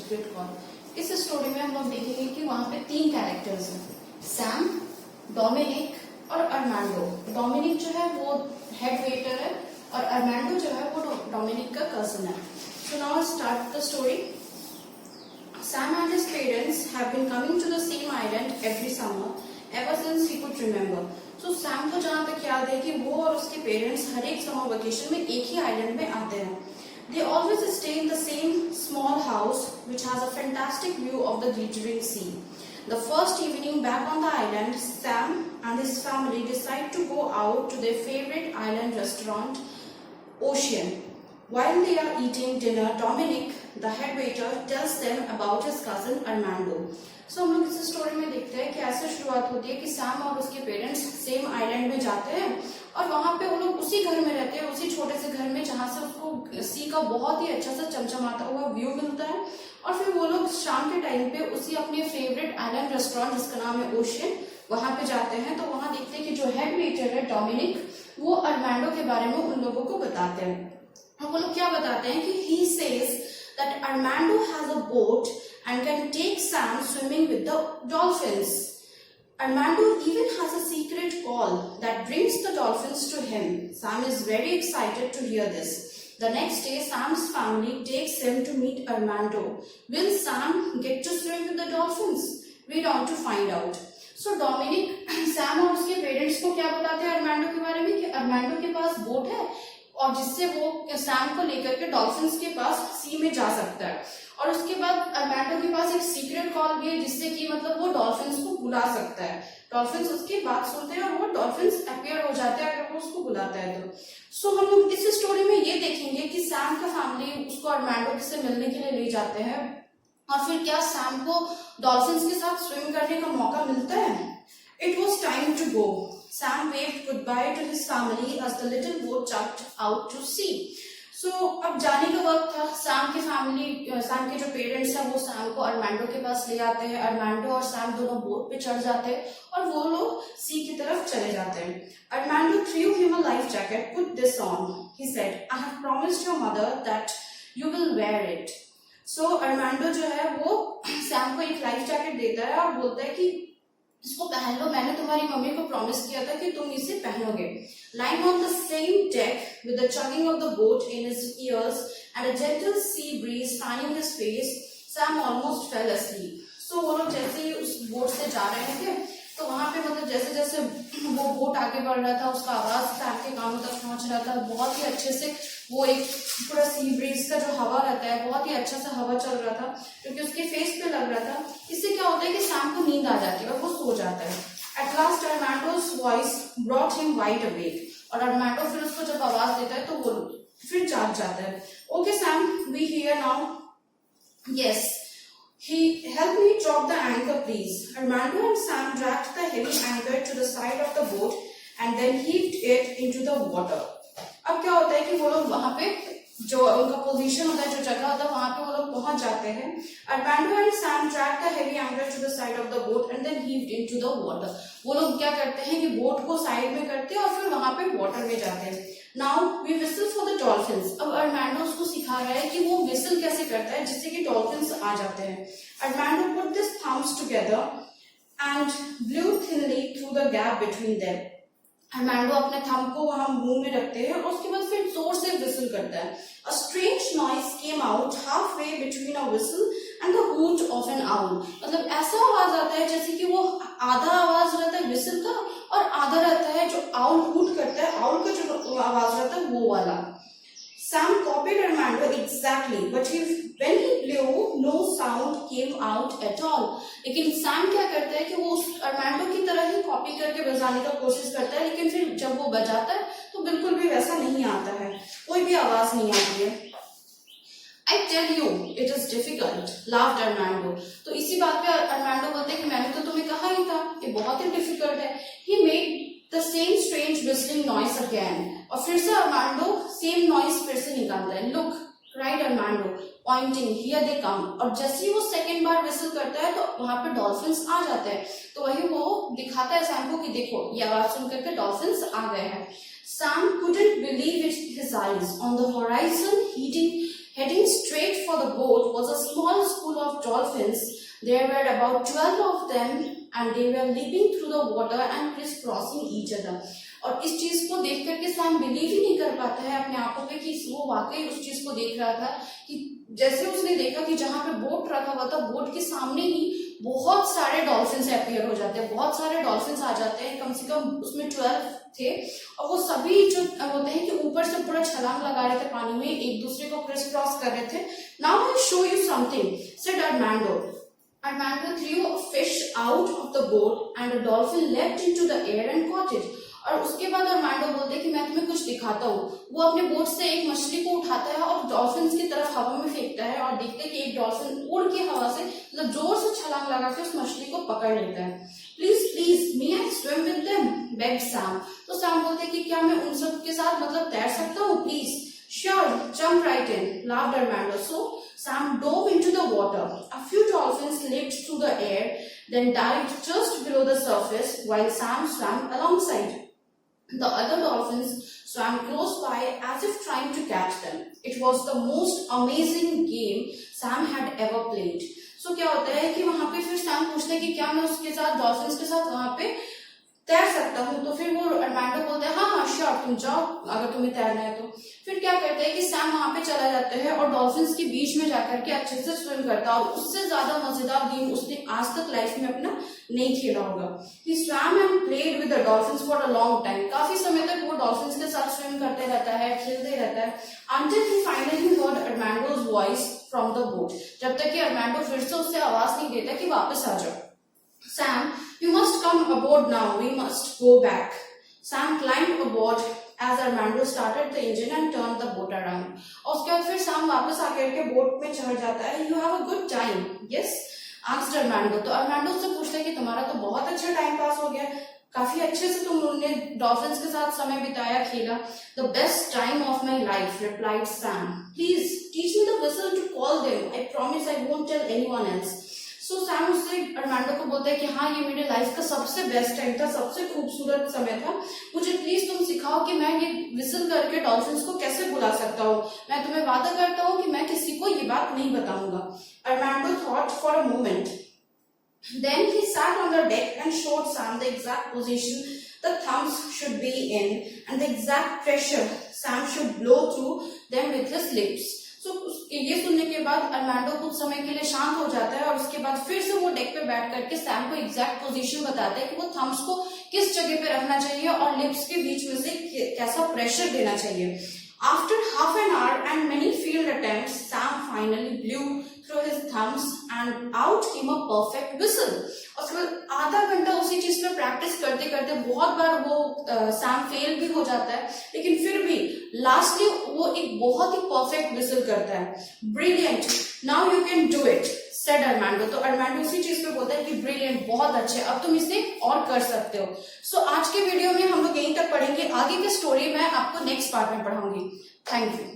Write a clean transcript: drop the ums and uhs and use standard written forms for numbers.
Secret call. इस story में हम लोग देखेंगे कि वहां पे 3 कैरेक्टर्स हैं, सैम, डोमिनिक और अर्मांडो। डोमिनिक जो है वो हेड वेटर है और अर्मांडो जो है वो डोमिनिक का कजन है। So now start the story. Sam and his parents have been coming to the same island every summer ever since he could remember. So Sam को जहाँ तक याद है कि वो और उसके पेरेंट्स हर एक समर वेकेशन में एक ही आइलैंड में आते हैं। They always stay in the same small house which has a fantastic view of the glittering sea. The first evening back on the island, Sam and his family decide to go out to their favorite island restaurant, Ocean. While they are eating dinner, Dominic, the head waiter, tells them about his cousin Armando. So हम लोग इस story में देखते हैं कि ऐसे शुरुआत होती है कि सैम और उसके पेरेंट्स सेम आइलैंड में जाते हैं और वहां पे वो लोग उसी घर में रहते हैं, उसी छोटे से घर में जहां से उसको सी का बहुत ही अच्छा सा चमचमाता हुआ व्यू मिलता है। और फिर वो लोग शाम के टाइम पे उसी अपने फेवरेट आइलैंड रेस्टोरेंट जिसका नाम है ओशियन, वहां पे जाते हैं। तो वहां देखते हैं कि जो हेड वेटर है डोमिनिक, वो अर्मांडो के बारे में उन लोगों को बताते हैं। और वो लोग क्या बताते हैं कि he says that Armando has a boat and can take Sam swimming with the dolphins. Armando even has a secret call that brings the dolphins to him. Sam is very excited to hear this. The next day, Sam's family takes him to meet Armando. Will Sam get to swim with the dolphins? We want to find out. So Dominic, Sam और उसके parents को क्या बताते हैं Armando के बारे में कि अर्मांडो के पास बोट है और जिससे वो सैम को लेकर के डॉल्फिन्स के पास सी में जा सकता है। और उसके बाद अर्मांडो के पास एक सीक्रेट कॉल भी है जिससे कि मतलब वो डॉल्फिन्स को बुला सकता है। डॉल्फिन्स उसकी बात सुनते हैं और वो डॉल्फिन्स अपीयर हो जाते हैं अगर वो उसको बुलाता है तो। सो हम लोग इस स्टोरी में ये देखेंगे कि सैम का फैमिली उसको अर्मांडो से मिलने के लिए ले जाते हैं और फिर क्या सैम को डॉल्फिन्स के साथ स्विम करने का मौका मिलता है। It was time to go. Sam waved goodbye to his family as the little boat chucked out to sea. So अब जाने का वक्त था। सैम के जो पेरेंट्स हैं वो सैम को अर्मांडो के पास ले आते हैं। अर्मांडो और सैम दोनों बोट पे चढ़ जाते हैं और वो लोग सी की तरफ चले जाते हैं। Armando threw him a life jacket. Put this on, he said. I have promised your mother that you will wear it. So Armando जो है वो सैम को एक लाइफ जैकेट देता है और बोलता है कि इसको पहन लो, मैंने तुम्हारी मम्मी को प्रॉमिस किया था कि तुम इसे पहनोगे। Lying on the same deck with the chugging of the boat in his ears and a gentle sea breeze fanning his face, Sam almost fell asleep. So वो लोग जैसे ही उस बोट से जा रहे थे तो वहां पे मतलब जैसे जैसे वो बोट आगे बढ़ रहा था उसका आवाज सैम के कानों तक पहुंच रहा था। बहुत ही अच्छे से वो एक पूरा सी ब्रीज का जो हवा रहता है बहुत ही अच्छा सा हवा चल रहा था क्योंकि उसके फेस पे लग रहा था। इससे क्या होता है कि सैम को नींद आ जाती है और वो सो जाता है। At last Armando's voice brought him wide awake और अर्मांडो फिर उसको जब आवाज देता है तो वो फिर जाग जाता है। Okay Sam, we here now. Yes, he help me drop the anchor please. Armando and Sam dragged the heavy anchor to the side of the boat and then heaved it into the water. अब क्या होता है कि वो लोग वहां पे जो उनका पोजीशन होता है, जो जगह होता है वहां पे वो लोग पहुंच जाते हैं। Armando and Sam dragged the heavy anchor to the side of the boat and then heaved into the water. वो लोग क्या करते हैं कि बोट को साइड में करते हैं और फिर वहां पे वाटर में जाते हैं। Now we whistle for the dolphins. अब अर्मांडो उसको सिखा रहा है कि वो विसल कैसे करता है जिससे कि डॉल्फिन्स आ जाते हैं। Armando put his thumbs together and blew thinly through the gap between them. Armando अपने थंब को वहां मुंह में रखते हैं और उसके बाद फिर जोर से विसल करता है। A strange noise came out halfway between a whistle and the hoot of an owl. मतलब ऐसा आवाज आता है जैसे कि वो आधा आवाज रहता है विसल का और आधा रहता है जो आउल हूट करता है, आउल का जो आवाज रहता है वो वाला। Sam copied Armando exactly, but when he blew, no sound came out at all. लेकिन सैम क्या करता है कि वो उस अर्मांडो की तरह ही कॉपी करके बजाने का कोशिश करता है, लेकिन फिर जब वो बजाता है तो बिल्कुल भी वैसा नहीं आता है, कोई भी आवाज नहीं आती है। I tell you, it is difficult, laughed Armando. तो इसी बात पे अर्मांडो बोलते हैं कि मैंने तो तुम्हें कहा ही था, ये बहुत ही डिफिकल्ट है। He made the same strange whistling noise again. और फिर से अर्मांडो सेम नॉइज फिर से निकालता है। Look, cried Armando, pointing, here they come. और जैसे ही वो सेकेंड बार विसल करता है तो वहां पे डॉल्फिन्स आ जाते हैं। तो वही वो दिखाता है सैम को कि देखो ये आवाज सुन करके डॉल्फिन्स आ गए हैं। Sam couldn't believe his eyes. On the horizon, heading straight for the boat was a small school of dolphins. There were about 12 of them and they were leaping through the water and crisscrossing each other. और इस चीज को देख करके Sam believe ही नहीं कर पाता है अपने आंखों पे कि वो वाकई उस चीज को देख रहा था कि जैसे उसने देखा कि जहां पे बोट रखा हुआ था बोट के सामने ही बहुत सारे डॉल्फिन्स अपीयर हो जाते हैं, बहुत सारे डॉल्फिन्स आ जाते हैं, कम से कम उसमें 12 थे और वो सभी जो होते हैं कि ऊपर से पूरा छलांग लगा रहे थे पानी में, एक दूसरे को क्रिस क्रॉस कर रहे थे. Now I show you something said Armando. Armando threw a fish out of the boat and a dolphin leapt into the air and caught it. और उसके बाद अर्मांडो बोलते हैं कि मैं तुम्हें कुछ दिखाता हूँ. वो अपने बोट से एक मछली को उठाता है और डॉल्फिन्स की तरफ हवा में फेंकता है और देखते हैं कि एक डॉल्फिन उड़ के हवा से मतलब जोर से छलांग लगा के उस मछली को पकड़ लेता है. Please please may I swim with them bagged Sam. तो सैम बोलते हैं कि क्या मैं उन सब के साथ मतलब तैर सकता हूँ please. Sure, jump right in, laughed Armando. So Sam dove into the water. A few dolphins leaped through the air, then dived just below the surface while Sam swam alongside. The other dolphins swam close by as if trying to catch them. It was the most amazing game Sam had ever played. So क्या होता है कि वहां पे फिर Sam पूछते हैं कि क्या मैं उसके साथ डॉल्फिन्स के साथ वहां पे तैर सकता हूँ. तो फिर वो अर्मांडो बोलते हैं हाँ श्योर तुम जाओ अगर तुम्हें तैरना है तो. फिर क्या करते हैं कि सैम वहां पे चला जाता है और डॉल्फिन्स के बीच में जाकर के अच्छे से स्विम करता है और उससे ज्यादा मजेदार गेम उसने आज तक लाइफ में अपना नहीं खेला होगा. He swam and played with the dolphins for a long time. काफी समय तक वो डॉल्फिन्स के साथ स्विम करते रहता है, खेलते रहता है until he finally heard Armando's voice from the boat. जब तक कि अर्मांडो फिर से उससे आवाज नहीं देता कि वापस आ जाओ. Sam, you must come aboard now. We must go back. Sam climbed aboard as Armando started the engine and turned the boat around. और उसके बाद फिर Sam वापस आकर के बोट में चढ़ जाता है. You have a good time, yes? asked Armando. तो Armando उससे पूछता है कि तुम्हारा तो बहुत अच्छा टाइम पास हो गया, काफी अच्छे से तुमने डॉल्फिन्स के साथ समय बिताया, खेला. The best time of my life, replied Sam. Please teach me the whistle to call them. I promise I won't tell anyone else. So Sam उससे अर्मांडो को बोलता है कि हाँ ये मेरे लाइफ का सबसे बेस्ट टाइम था, सबसे खूबसूरत समय था, मुझे प्लीज तुम सिखाओ कि मैं ये विसल करके डॉल्फिन्स को कैसे बुला सकता हूँ. मैं तुम्हें वादा करता हूँ कि मैं किसी को ये बात नहीं बताऊंगा. Armando thought for a moment. Then he sat on the deck and showed Sam the exact position the thumbs should be in and the exact pressure Sam should blow through them with his lips. So, ये सुनने के बाद Armando कुछ समय के लिए शांत हो जाता है और उसके बाद फिर से वो डेक पे बैठ करके सैम को एग्जैक्ट पोजीशन बताता है कि वो थम्स को किस जगह पे रखना चाहिए और लिप्स के बीच में से कैसा प्रेशर देना चाहिए. After half an hour and many failed attempts, Sam finally blew through his thumbs and out came a perfect whistle. और फिर आधा घंटा उसी चीज पे प्रैक्टिस करते करते बहुत बार वो सैम फेल भी हो जाता है, लेकिन फिर भी लास्टली वो एक बहुत ही परफेक्ट विसल करता है. Brilliant, now you can do it, said Armando. तो अर्मांडो उसी चीज पे बोलता है कि ब्रिलियंट, बहुत अच्छे, अब तुम इसे और कर सकते हो. सो आज के वीडियो में हम लोग यहीं तक पढ़ेंगे, आगे की स्टोरी मैं आपको नेक्स्ट पार्ट में पढ़ाऊंगी. Thank you.